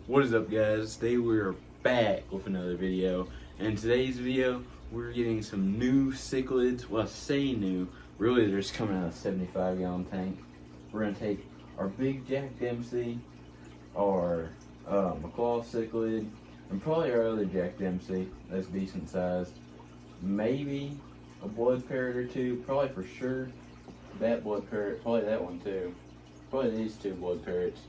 What is up, guys? Today we're back with another video. And today's video, we're getting some new cichlids. Well, I say new, really they're just coming out of a 75-gallon tank. We're gonna take our big Jack Dempsey, our macaw cichlid, and probably our other Jack Dempsey that's decent sized. Maybe a blood parrot or two, probably for sure that blood parrot, probably that one too. Probably these two blood parrots.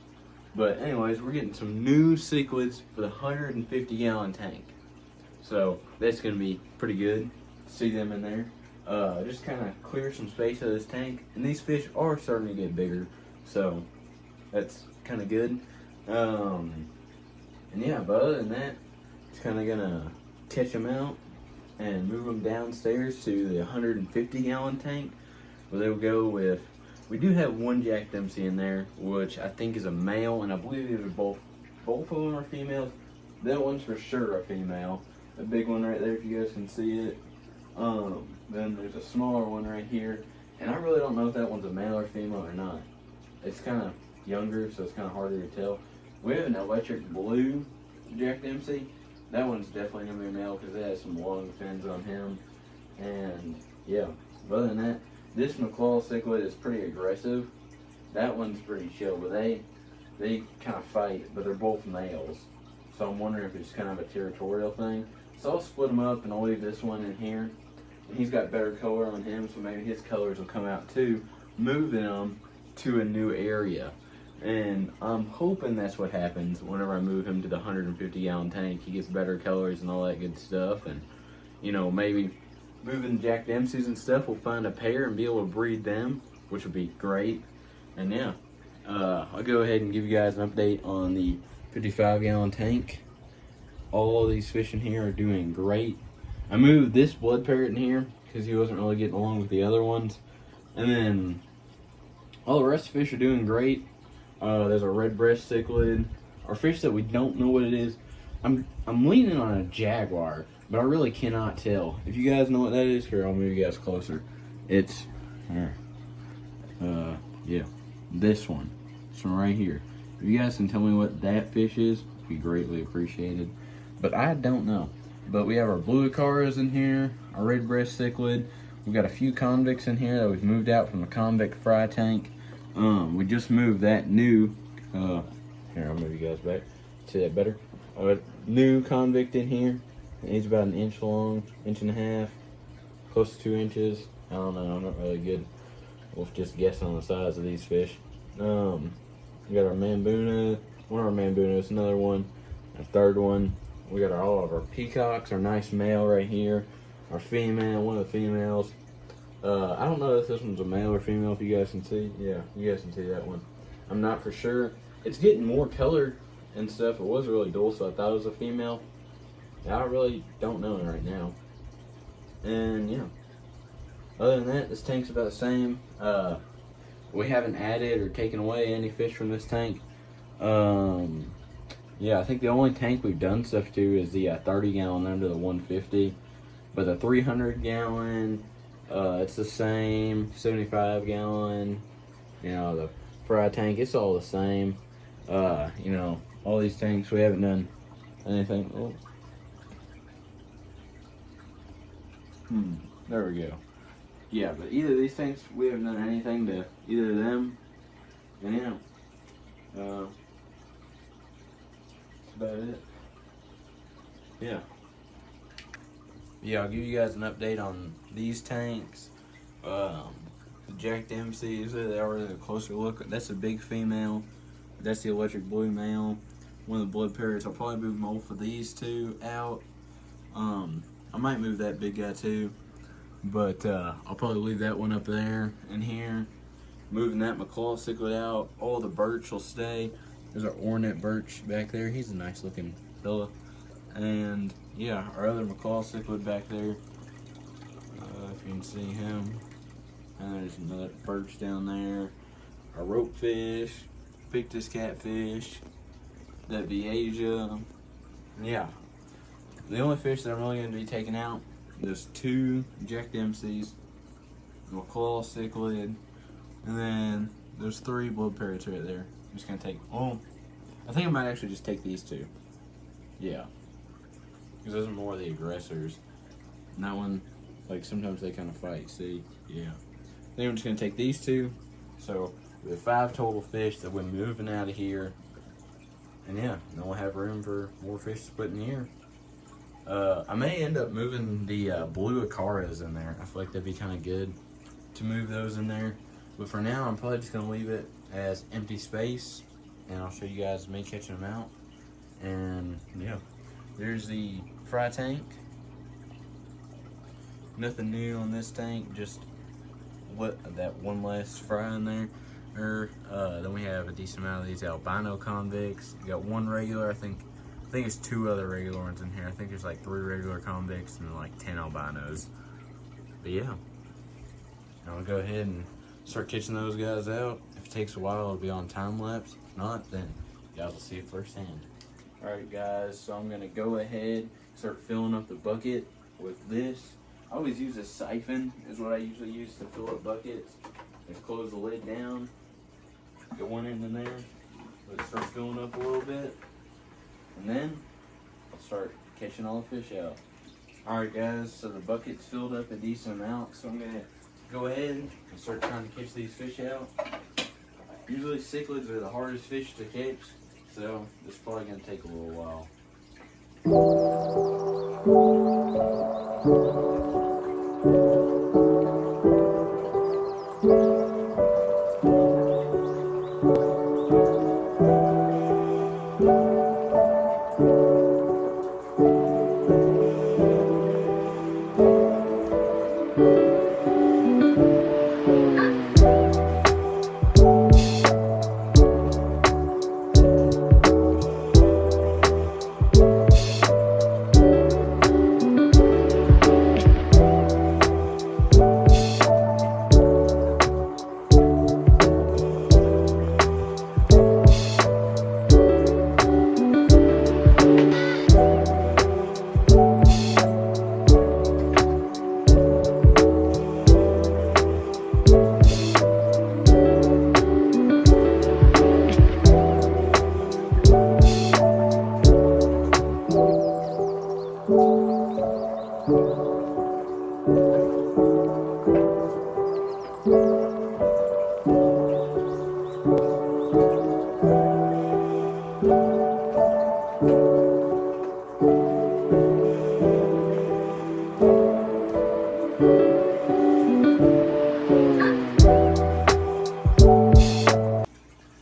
But anyways, we're getting some new cichlids for the 150-gallon tank. So that's gonna be pretty good to see them in there. Just kind of clear some space out of this tank. And these fish are starting to get bigger, so that's kind of good. And yeah, but other than that, it's kind of gonna catch them out and move them downstairs to the 150-gallon tank, where they'll go with. We do have one Jack Dempsey in there, which I think is a male, and I believe these are both of them are females. That one's for sure a female. The big one right there, if you guys can see it. Then there's a smaller one right here, and I really don't know if that one's a male or female or not. It's kind of younger, so it's kind of harder to tell. We have an electric blue Jack Dempsey. That one's definitely gonna be a male because it has some long fins on him, and yeah. But other than that, this macaw cichlid is pretty aggressive. That one's pretty chill, but they kind of fight, but they're both males. So I'm wondering if it's kind of a territorial thing. So I'll split them up and I'll leave this one in here. And he's got better color on him, so maybe his colors will come out too, moving them to a new area. And I'm hoping that's what happens whenever I move him to the 150-gallon tank. He gets better colors and all that good stuff, and you know, maybe moving Jack Dempsey's and stuff, we'll find a pair and be able to breed them, which would be great. And yeah, I'll go ahead and give you guys an update on the 55-gallon tank. All of these fish in here are doing great. I moved this blood parrot in here because he wasn't really getting along with the other ones. And then all the rest of the fish are doing great. There's a red breast cichlid. Our fish that we don't know what it is, I'm leaning on a jaguar, but I really cannot tell. If you guys know what that is, here, I'll move you guys closer. It's here. Yeah, this one right here. If you guys can tell me what that fish is, it'd be greatly appreciated. But I don't know. But we have our blue acaras in here, our red breast cichlid. We've got a few convicts in here that we've moved out from the convict fry tank. We just moved that new, here, I'll move you guys back. See that better? New convict in here. He's about an inch long, inch and a half, close to 2 inches. I don't know, I'm not really good with just guessing on the size of these fish. We got our Mambuna, one of our Mambunas, another one, a third one. We got all of our peacocks, our nice male right here, our female, one of the females. I don't know if this one's a male or female, if you guys can see. Yeah, you guys can see that one. I'm not for sure. It's getting more color and stuff. It was really dull, so I thought it was a female. I really don't know right now. And yeah, other than that, this tank's about the same. We haven't added or taken away any fish from this tank. Yeah, I think the only tank we've done stuff to is the 30-gallon under the 150. But the 300-gallon, it's the same. 75-gallon, you know, the fry tank, it's all the same. You know, all these tanks, we haven't done anything. Oh. There we go. Yeah, but either of these things, we haven't done anything to either of them. And yeah, that's about it. Yeah. Yeah, I'll give you guys an update on these tanks. The Jack Dempsey's, they are a closer look. That's a big female. That's the electric blue male. One of the blood parrots. I'll probably move both of these two out. I might move that big guy too, but I'll probably leave that one up there and here. Moving that macaw cichlid out. All the birch will stay. There's our ornate birch back there. He's a nice looking fella. And yeah, our other macaw cichlid back there. If you can see him. And there's another birch down there. Our rope fish, pictus catfish, that Viasia. Yeah. The only fish that I'm really going to be taking out, there's 2 Jack Dempseys, macaw cichlid, and then there's 3 blood parrots right there. I'm just going to take, oh, I think I might actually just take these two. Yeah. Because those are more the aggressors. And that one, like, sometimes they kind of fight, see? Yeah. I think I'm just going to take these two. So, we have 5 total fish that we're moving out of here. And yeah, then we'll have room for more fish to put in here. I may end up moving the blue acaras in there. I feel like that'd be kind of good to move those in there. But for now, I'm probably just going to leave it as empty space. And I'll show you guys me catching them out. And yeah, there's the fry tank. Nothing new on this tank, just that one last fry in there. Then we have a decent amount of these albino convicts. We got one regular, I think it's 2 other regular ones in here. I think there's like 3 regular convicts and like 10 albinos. But yeah, I'll go ahead and start catching those guys out. If it takes a while, it'll be on time lapse. If not, then you guys will see it firsthand. All right, guys, so I'm gonna go ahead and start filling up the bucket with this. I always use a siphon, is what I usually use to fill up buckets. Just close the lid down, get one end in there, let it start filling up a little bit, and then I'll start catching all the fish out. All right, guys, so the bucket's filled up a decent amount, so I'm gonna go ahead and start trying to catch these fish out. Usually cichlids are the hardest fish to catch, so this is probably gonna take a little while.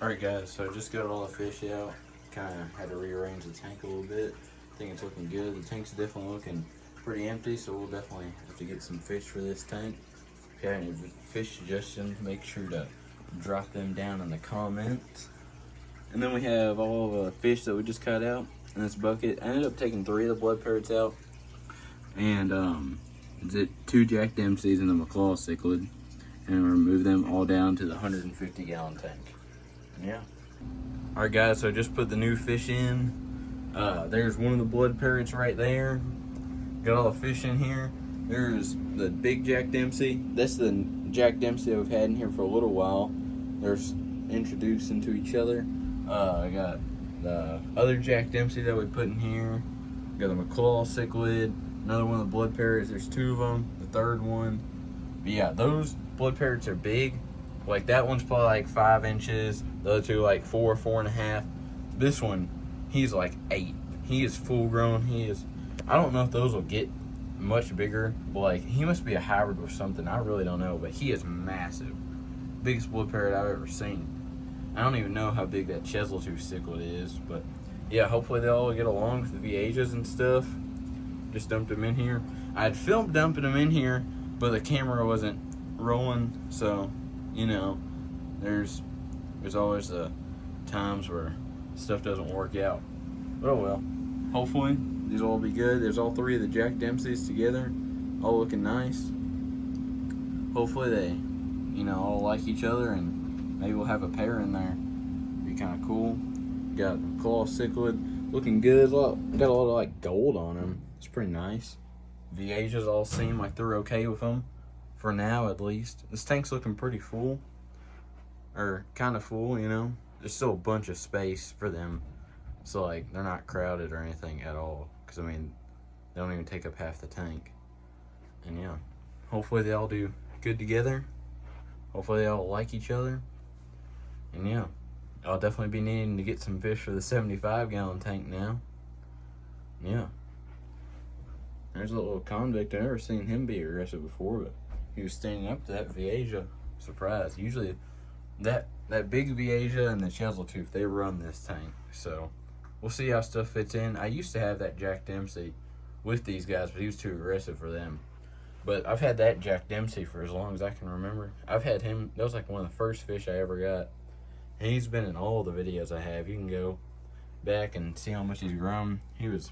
Alright guys, so I just got all the fish out. Kind of had to rearrange the tank a little bit. I think it's looking good. The tank's definitely looking pretty empty, so we'll definitely have to get some fish for this tank. If you have any fish suggestions, make sure to drop them down in the comments. And then we have all the fish that we just cut out in this bucket. I ended up taking 3 of the blood parrots out. And 2 Jack Dempseys and a McClaw cichlid. And remove them all down to the 150-gallon tank. Yeah. Alright guys, so I just put the new fish in. There's one of the blood parrots right there. Got all the fish in here. There's the big Jack Dempsey. That's the Jack Dempsey I've had in here for a little while. They're introduced into each other. I got the other Jack Dempsey that we put in here. Got the McClaw cichlid. Another one of the blood parrots. There's 2 of them. The third one. But yeah, those blood parrots are big. Like that one's probably like 5 inches. The other 2 like 4, 4.5. This one, he's like 8. He is full grown. I don't know if those will get much bigger, but like he must be a hybrid or something. I really don't know, but he is massive. Biggest blood parrot I've ever seen. I don't even know how big that Chesil-tooth cichlid is, but yeah, hopefully they'll all get along with the VHs and stuff. Just dumped them in here. I had filmed dumping them in here, but the camera wasn't rolling, so you know, there's always the times where stuff doesn't work out. But oh well. Hopefully these will all be good. There's all 3 of the Jack Dempseys together, all looking nice. Hopefully they, you know, all like each other, and maybe we'll have a pair in there. Be kind of cool. Got McClaw cichlid looking good. Got a lot of like gold on them. It's pretty nice. The ages all seem like they're okay with them. For now, at least. This tank's looking pretty full. Or kind of full, you know. There's still a bunch of space for them. So like they're not crowded or anything at all. Because I mean, they don't even take up half the tank. And yeah, hopefully they all do good together. Hopefully they all like each other. And yeah, I'll definitely be needing to get some fish for the 75-gallon tank now. Yeah. There's a little convict. I've never seen him be aggressive before, but he was standing up to that Viasia. Surprise. Usually that big Viasia and the Chesiltooth, they run this tank. So we'll see how stuff fits in. I used to have that Jack Dempsey with these guys, but he was too aggressive for them. But I've had that Jack Dempsey for as long as I can remember. I've had him. That was like one of the first fish I ever got. And he's been in all the videos I have. You can go back and see how much he's grown. He was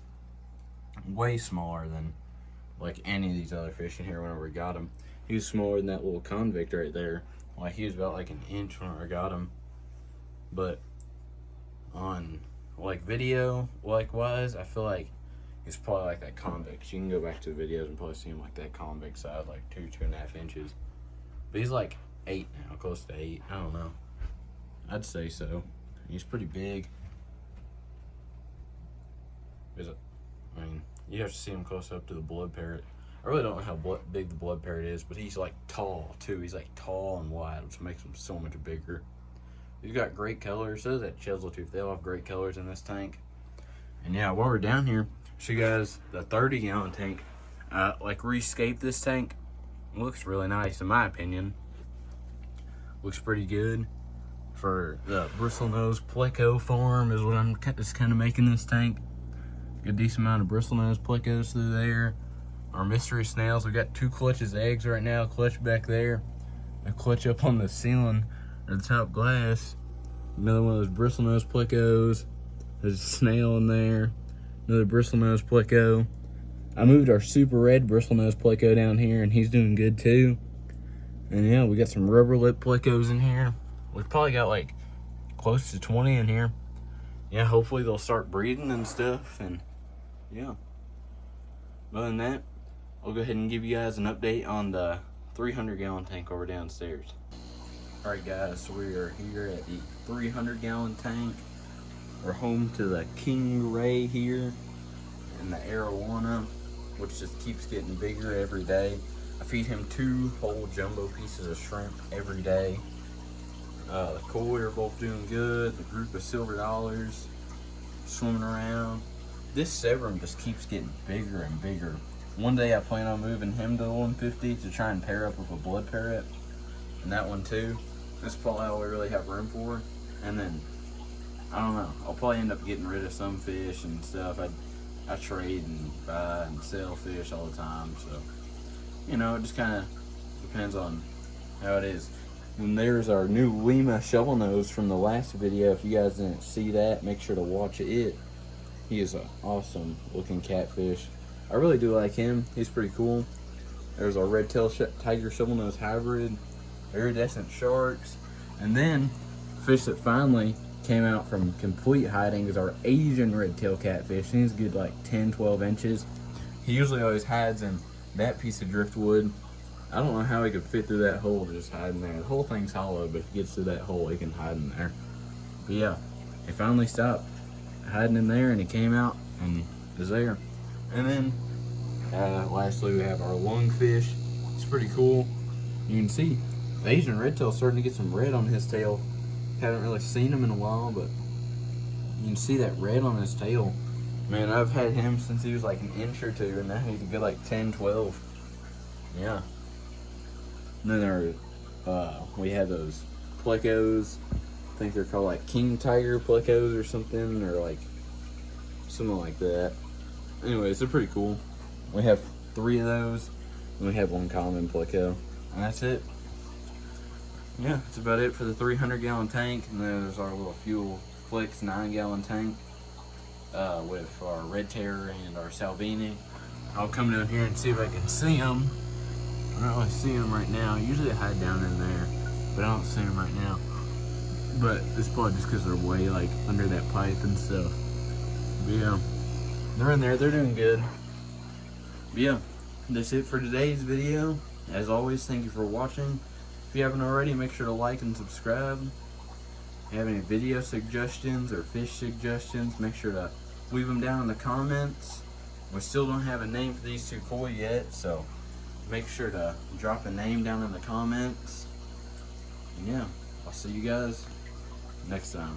way smaller than like any of these other fish in here whenever we got him. He was smaller than that little convict right there. Like he was about like an inch when I got him. But on like video like wise, I feel like he's probably like that convict. You can go back to the videos and probably see him like that convict size, like 2.5 inches. But he's like 8 now, close to 8. I don't know. I'd say so. He's pretty big. I mean, you have to see him close up to the blood parrot. I really don't know how big the blood parrot is, but he's like tall too. He's like tall and wide, which makes him so much bigger. He's got great colors. So does that Chesiltooth. They all have great colors in this tank. And yeah, while we're down here, show you guys the 30-gallon tank. Like rescaped this tank. It looks really nice in my opinion. Looks pretty good. For the bristlenose pleco farm is what I'm just kind of making this tank. Good decent amount of bristlenose plecos through there. Our mystery snails, we got 2 clutches of eggs right now. Clutch back there. A clutch up on the ceiling or the top glass. Another one of those bristlenose plecos. There's a snail in there. Another bristlenose pleco. I moved our super red bristlenose pleco down here and he's doing good too. And yeah, we got some rubber lip plecos in here. We've probably got like close to 20 in here. Yeah, hopefully they'll start breeding and stuff. And yeah. Other than that, I'll go ahead and give you guys an update on the 300-gallon tank over downstairs. Alright guys, so we are here at the 300-gallon tank. We're home to the King Ray here and the arowana, which just keeps getting bigger every day. I feed him 2 whole jumbo pieces of shrimp every day. The koi are both doing good. The group of silver dollars swimming around. This Severum just keeps getting bigger and bigger. One day I plan on moving him to the 150 to try and pair up with a blood parrot. And that one too. That's probably all we really have room for. And then, I don't know, I'll probably end up getting rid of some fish and stuff. I trade and buy and sell fish all the time. So, you know, it just kind of depends on how it is. And there's our new Lima shovel nose from the last video. If you guys didn't see that, make sure to watch it. He is an awesome looking catfish. I really do like him. He's pretty cool. There's our red-tailed tiger shovel nose hybrid, iridescent sharks, and then fish that finally came out from complete hiding is our Asian red-tailed catfish. He's good like 10-12 inches. He usually always hides in that piece of driftwood. I don't know how he could fit through that hole to just hide in there. The whole thing's hollow, but if he gets through that hole, he can hide in there. But yeah, he finally stopped hiding in there and he came out and is there. And then lastly, we have our lungfish. It's pretty cool. You can see the Asian redtail's starting to get some red on his tail. Haven't really seen him in a while, but you can see that red on his tail. Man, I've had him since he was like an inch or 2, and now he's a good like 10, 12. Yeah. And then we have those plecos. I think they're called like king tiger plecos or something, or like something like that. Anyways, they're pretty cool. We have 3 of those, and we have 1 common pleco, and that's it. Yeah, that's about it for the 300-gallon tank. And then there's our little Fuel Flicks 9-gallon tank with our Red Terror and our Salvini. I'll come down here and see if I can see them. I don't really see them right now. Usually they hide down in there, but I don't see them right now. But it's probably just because they're way like under that pipe and stuff. But yeah, they're in there. They're doing good. But yeah, that's it for today's video. As always, thank you for watching. If you haven't already, make sure to like and subscribe. you have any video suggestions or fish suggestions, make sure to leave them down in the comments. We still don't have a name for these two koi yet, so make sure to drop a name down in the comments. And yeah, I'll see you guys next time.